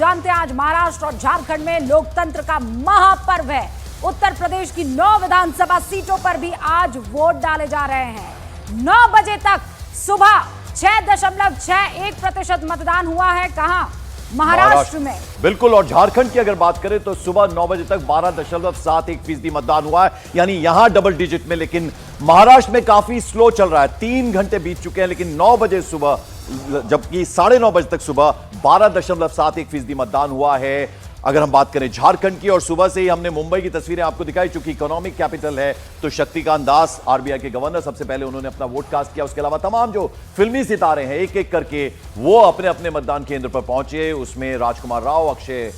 जानते हैं आज महाराष्ट्र और झारखंड में लोकतंत्र का महापर्व है। उत्तर प्रदेश की 9 विधानसभा सीटों पर भी आज वोट डाले जा रहे हैं। 9 बजे तक सुबह 6.61% मतदान हुआ है। कहां? महाराष्ट्र में। बिल्कुल। और झारखंड की अगर बात करें तो सुबह 9 बजे तक 12.71% मतदान हुआ है, यानी यहां डबल डिजिट में। लेकिन महाराष्ट्र में काफी स्लो चल रहा है। 3 घंटे बीत चुके हैं, लेकिन 9 बजे सुबह, जबकि 9:30 बजे तक सुबह 12.71% मतदान हुआ है। अगर हम बात करें झारखंड की, और सुबह से ही हमने मुंबई की तस्वीरें आपको दिखाई, चूंकि इकोनॉमिक कैपिटल है, तो शक्तिकांत दास आरबीआई के गवर्नर, सबसे पहले उन्होंने अपना वोट कास्ट किया। उसके अलावा तमाम जो फिल्मी सितारे हैं एक एक करके वो अपने अपने मतदान केंद्र पर पहुंचे। उसमें राजकुमार राव, अक्षय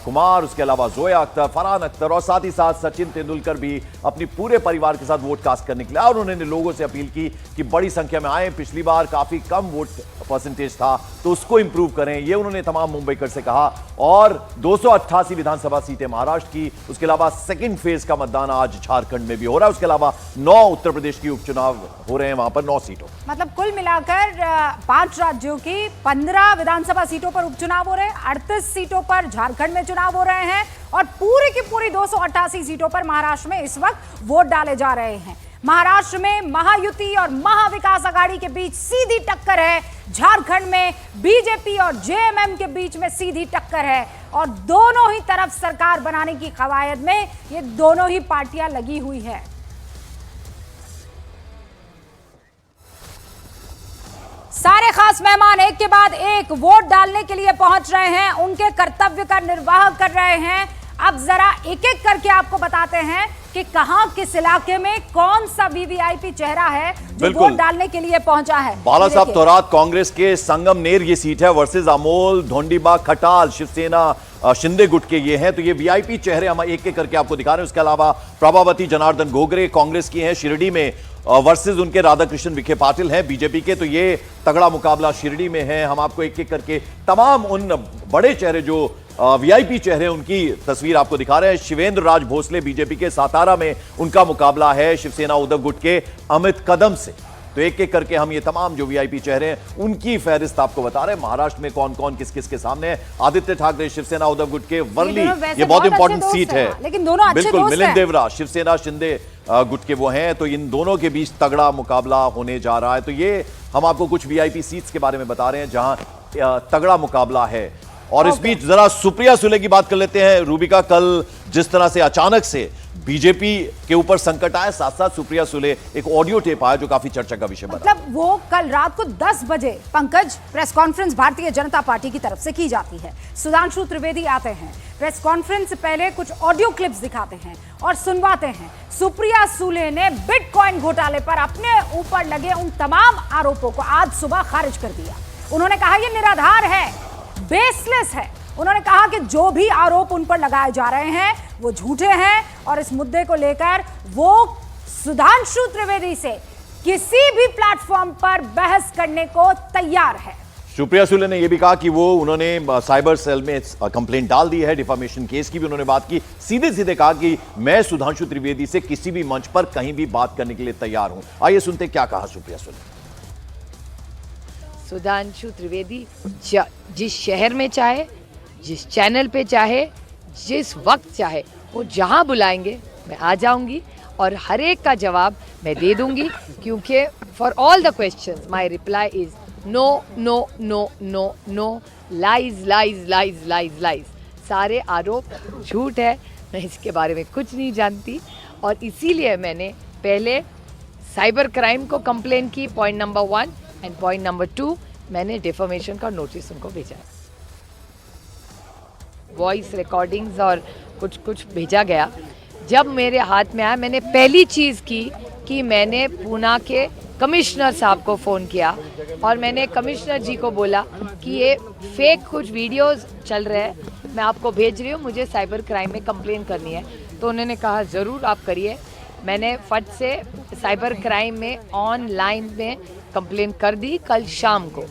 कुमार, उसके अलावा जोया अख्तर, फरहान अख्तर और साथ ही साथ सचिन तेंदुलकर भी अपनी पूरे परिवार के साथ वोट कास्ट करने के लिए। और उन्होंने लोगों से अपील की कि बड़ी संख्या में आए। पिछली बार काफी कम वोट परसेंटेज था, तो उसको इंप्रूव करें, ये उन्होंने तमाम मुंबईकर से कहा। और 288 विधानसभा सीटें महाराष्ट्र की, उसके अलावा सेकंड फेज का मतदान आज झारखंड में भी हो रहा है। उसके अलावा 9 उत्तर प्रदेश की उपचुनाव हो रहे हैं वहां पर 9 सीटों। मतलब कुल मिलाकर 5 राज्यों की 15 विधानसभा सीटों पर उपचुनाव हो रहे हैं। 38 सीटों पर झारखंड में चुनाव हो रहे हैं और पूरी की पूरी 288 सीटों पर महाराष्ट्र में इस वक्त वोट डाले जा रहे हैं। महाराष्ट्र में महायुति और महाविकास आघाड़ी के बीच सीधी टक्कर है। झारखंड में बीजेपी और जेएमएम के बीच में सीधी टक्कर है और दोनों ही तरफ सरकार बनाने की कवायद में ये दोनों ही पार्टियां लगी हुई है। सारे खास मेहमान एक के बाद एक वोट डालने के लिए पहुंच रहे हैं, उनके कर्तव्य का निर्वाह कर रहे हैं। अब जरा एक एक करके आपको बताते हैं कि कहां, किस इलाके में कौन सा वीवीआईपी चेहरा है जो वोट डालने के लिए पहुंचा है। बाला साहब तोरात कांग्रेस के संगमनेर ये सीट है, वर्सेस अमोल धोंडीबा खटाल शिवसेना शिंदे गुट के ये हैं। तो ये वीआईपी चेहरे हम एक एक करके आपको दिखा रहे हैं। उसके अलावा प्रभावती जनार्दन गोगरे कांग्रेस की हैं शिरडी में, वर्सेस उनके राधाकृष्ण विखे पाटिल हैं बीजेपी के। तो ये तगड़ा मुकाबला शिरडी में है। हम आपको एक एक करके तमाम उन बड़े चेहरे जो वीआईपी चेहरे उनकी तस्वीर आपको दिखा रहे हैं। शिवेंद्र राज भोसले बीजेपी के सातारा में उनका मुकाबला है शिवसेना उद्धव गुट के अमित कदम से। तो एक एक करके हम ये तमाम जो वीआईपी चेहरे हैं उनकी फहरिस्त आपको बता रहे हैं। महाराष्ट्र में कौन कौन किस किस के सामने है। आदित्य ठाकरे शिवसेना उद्धव गुट के वर्ली, ये बहुत इंपॉर्टेंट सीट है, लेकिन दोनों अच्छे बिल्कुल। दोस्त मिलिंद देवरा शिवसेना शिंदे गुट के वो हैं। तो इन दोनों के बीच तगड़ा मुकाबला होने जा रहा है। तो ये हम आपको कुछ वीआईपी सीट्स के बारे में बता रहे हैं जहां तगड़ा मुकाबला है। और इस बीच जरा सुप्रिया सुले की बात कर लेते हैं। रूबिका, कल जिस तरह से अचानक से बीजेपी के ऊपर संकट आया, साथ साथ सुप्रिया सुले एक ऑडियो टेप आया जो काफी चर्चा का विषय बना। मतलब वो कल रात को 10 बजे Pankaj press conference Bharatiya Janata party की तरफ से की जाती है। सुधांशु त्रिवेदी आते हैं, प्रेस कॉन्फ्रेंस से पहले कुछ ऑडियो क्लिप्स दिखाते हैं और सुनवाते हैं। सुप्रिया सुले ने बिटकॉइन घोटाले पर अपने ऊपर लगे उन तमाम आरोपों को आज सुबह खारिज कर दिया। उन्होंने कहा यह निराधार है, बेसलेस है। उन्होंने कहा कि जो भी आरोप उन पर लगाए जा रहे हैं वो झूठे हैं और इस मुद्दे को लेकर वो सुधांशु त्रिवेदी से किसी भी प्लेटफॉर्म पर बहस करने को तैयार है। सुप्रिया सुले ने यह भी कहा कि वो उन्होंने साइबर सेल में कंप्लेंट डाल दी है, डिफामेशन केस की भी उन्होंने बात की। सीधे सीधे कहा कि मैं सुधांशु त्रिवेदी से किसी भी मंच पर कहीं भी बात करने के लिए तैयार हूं। आइए सुनते क्या कहा सुप्रिया सुले। सुधांशु त्रिवेदी जिस शहर में चाहे, जिस चैनल पे चाहे, जिस वक्त चाहे, वो जहां बुलाएंगे मैं आ जाऊंगी और हर एक का जवाब मैं दे दूंगी, क्योंकि for all the questions my reply is no no no no no, lies lies lies lies lies. सारे आरोप झूठ है, मैं इसके बारे में कुछ नहीं जानती। और इसीलिए मैंने पहले साइबर क्राइम को कंप्लेन की, point number 1, and point number 2 मैंने डिफॉर्मेशन का नोटिस उनको भेजा है। वॉइस रिकॉर्डिंग्स और कुछ कुछ भेजा गया। जब मेरे हाथ में आया, मैंने पहली चीज़ की कि मैंने पूना के कमिश्नर साहब को फ़ोन किया और मैंने कमिश्नर जी को बोला कि ये फेक कुछ वीडियोस चल रहे हैं, मैं आपको भेज रही हूँ, मुझे साइबर क्राइम में कंप्लेन करनी है। तो उन्होंने कहा ज़रूर आप करिए। मैंने फट से साइबर क्राइम में ऑनलाइन में कंप्लेन कर दी कल शाम को।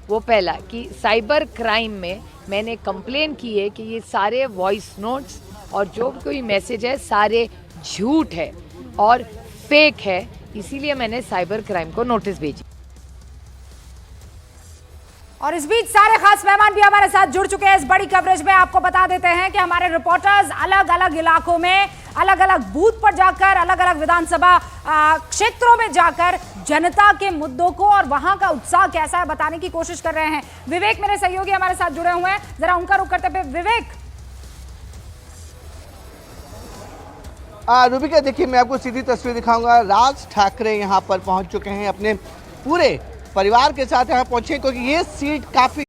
वो पहला कि साइबर क्राइम में मैंने कंप्लेन की है कि ये सारे वॉइस नोट्स और जो कोई मैसेज है सारे झूठ है और फेक है, इसीलिए मैंने साइबर क्राइम को नोटिस भेजी। और इस बीच सारे खास मेहमान भी हमारे साथ जुड़ चुके हैं इस बड़ी कवरेज में। आपको बता देते हैं कि हमारे रिपोर्टर्स अलग अलग इलाकों में, अलग अलग बूथ पर जाकर, अलग अलग विधानसभा क्षेत्रों में जाकर जनता के मुद्दों को और वहां का उत्साह कैसा है बताने की कोशिश कर रहे हैं। विवेक मेरे सहयोगी हमारे साथ जुड़े हुए हैं, जरा उनका रुख करते हुए। विवेक। रूबिका, देखिए मैं आपको सीधी तस्वीर दिखाऊंगा। राज ठाकरे यहाँ पर पहुँच चुके हैं, अपने पूरे परिवार के साथ यहाँ पहुँचे, क्योंकि ये सीट काफ़ी